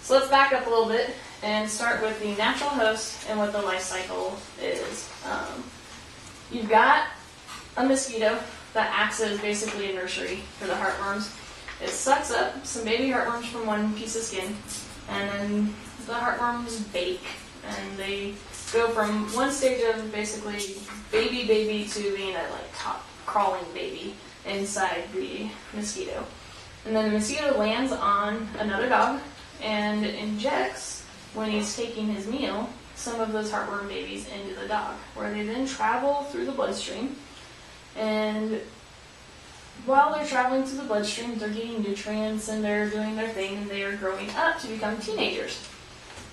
So let's back up a little bit and start with the natural host and what the life cycle is. You've got a mosquito that acts as basically a nursery for the heartworms. It sucks up some baby heartworms from one piece of skin, and then the heartworms bake, and they go from one stage of basically baby to being a top crawling baby inside the mosquito. And then the mosquito lands on another dog and injects, when he's taking his meal, some of those heartworm babies into the dog, where they then travel through the bloodstream. And while they're traveling through the bloodstream, they're getting nutrients and they're doing their thing, and they are growing up to become teenagers.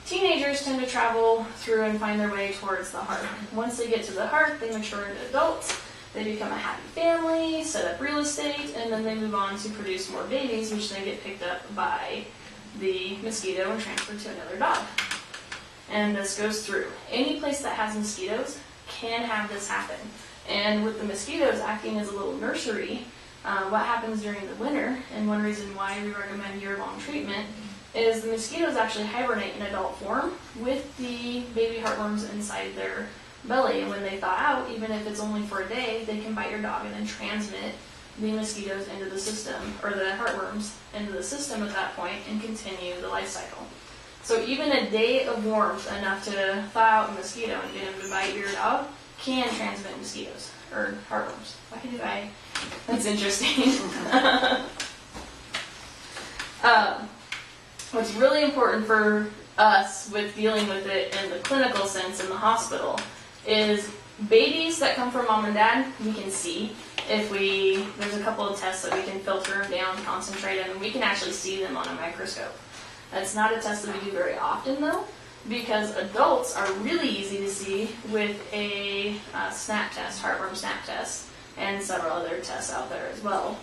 Teenagers tend to travel through and find their way towards the heart. Once they get to the heart, they mature into adults. They become a happy family, set up real estate, and then they move on to produce more babies, which then get picked up by the mosquito and transferred to another dog. And this goes through. Any place that has mosquitoes can have this happen. And with the mosquitoes acting as a little nursery, what happens during the winter, and one reason why we recommend year-long treatment, is the mosquitoes actually hibernate in adult form with the baby heartworms inside their belly. And when they thaw out, even if it's only for a day, they can bite your dog and then transmit the mosquitoes into the system, or the heartworms into the system at that point, and continue the life cycle. So even a day of warmth enough to thaw out a mosquito and get him to bite your dog can transmit mosquitoes, or heartworms. Why did I? That's interesting. What's really important for us with dealing with it in the clinical sense in the hospital is babies that come from mom and dad, we can see. There's a couple of tests that we can filter them down, concentrate them, and we can actually see them on a microscope. That's not a test that we do very often though, because adults are really easy to see with a snap test, heartworm snap test, and several other tests out there as well.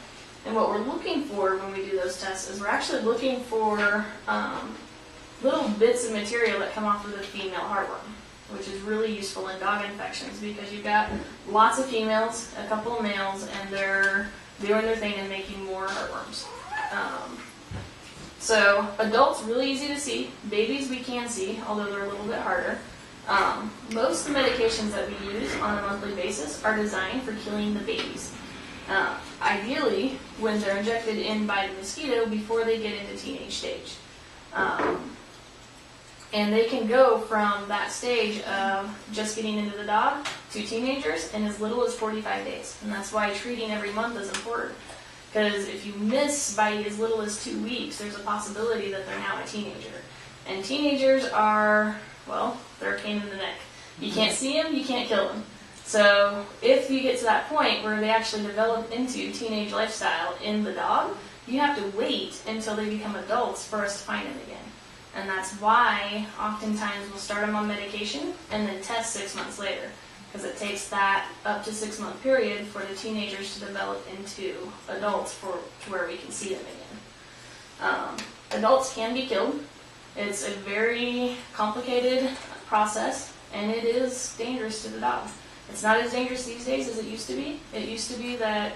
And what we're looking for when we do those tests is we're actually looking for little bits of material that come off of the female heartworm, which is really useful in dog infections because you've got lots of females, a couple of males, and they're doing their thing and making more heartworms. So adults, really easy to see. Babies we can see, although they're a little bit harder. Most of the medications that we use on a monthly basis are designed for killing the babies. Ideally, when they're injected in by the mosquito before they get into teenage stage. And they can go from that stage of just getting into the dog to teenagers in as little as 45 days. And that's why treating every month is important. Because if you miss by as little as 2 weeks, there's a possibility that they're now a teenager. And teenagers are, well, they're a pain in the neck. You can't see them, you can't kill them. So if you get to that point where they actually develop into teenage lifestyle in the dog, you have to wait until they become adults for us to find them again. And that's why oftentimes we'll start them on medication and then test 6 months later. Because it takes that up to 6 month period for the teenagers to develop into adults to where we can see them again. Adults can be killed. It's a very complicated process, and it is dangerous to the dog. It's not as dangerous these days as it used to be. It used to be that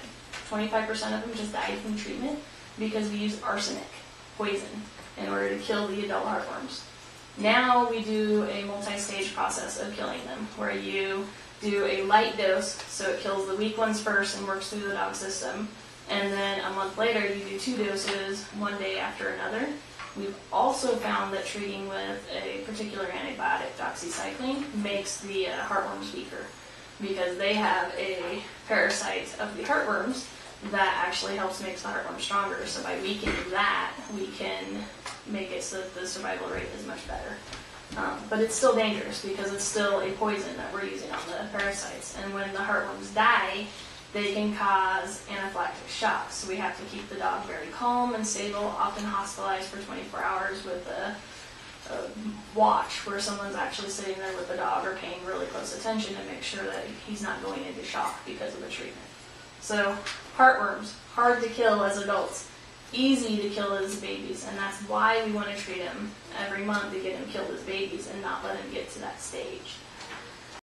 25% of them just died from treatment because we use arsenic, poison, in order to kill the adult heartworms. Now we do a multi-stage process of killing them, where you do a light dose, so it kills the weak ones first and works through the dog system, and then a month later you do 2 doses, one day after another. We've also found that treating with a particular antibiotic, doxycycline, makes the heartworms weaker, because they have a parasite of the heartworms that actually helps make the heartworm stronger. So by weakening that, we can make it so that the survival rate is much better. But it's still dangerous because it's still a poison that we're using on the parasites. And when the heartworms die, they can cause anaphylactic shock. So we have to keep the dog very calm and stable, often hospitalized for 24 hours with a watch where someone's actually sitting there with the dog or paying really close attention to make sure that he's not going into shock because of the treatment. So heartworms, hard to kill as adults, easy to kill as babies, and that's why we want to treat them every month to get them killed as babies and not let them get to that stage.